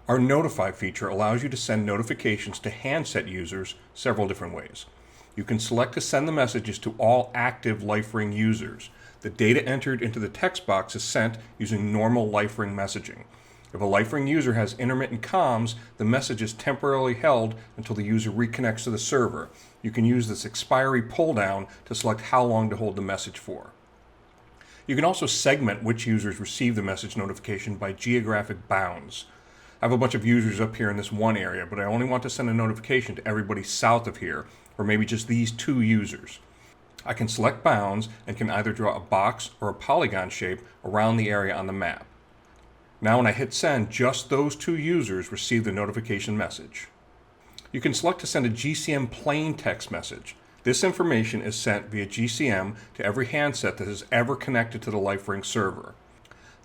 Our Notify feature allows you to send notifications to handset users several different ways. You can select to send the messages to all active LifeRing users. The data entered into the text box is sent using normal LifeRing messaging. If a LifeRing user has intermittent comms, the message is temporarily held until the user reconnects to the server. You can use this expiry pull-down to select how long to hold the message for. You can also segment which users receive the message notification by geographic bounds. I have a bunch of users up here in this one area, but I only want to send a notification to everybody south of here, or maybe just these 2 users. I can select bounds and can either draw a box or a polygon shape around the area on the map. Now when I hit send, just those 2 users receive the notification message. You can select to send a GCM plain text message. This information is sent via GCM to every handset that is ever connected to the LifeRing server.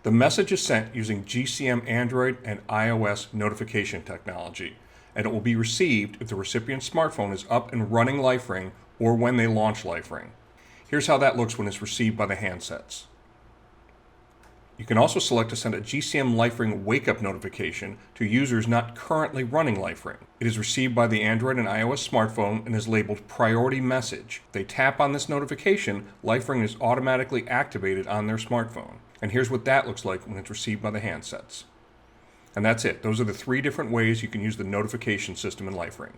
The message is sent using GCM Android and iOS notification technology, and it will be received if the recipient's smartphone is up and running LifeRing or when they launch LifeRing. Here's how that looks when it's received by the handsets. You can also select to send a GCM LifeRing wake-up notification to users not currently running LifeRing. It is received by the Android and iOS smartphone and is labeled Priority Message. If they tap on this notification, LifeRing is automatically activated on their smartphone. And here's what that looks like when it's received by the handsets. And that's it. Those are the 3 different ways you can use the notification system in LifeRing.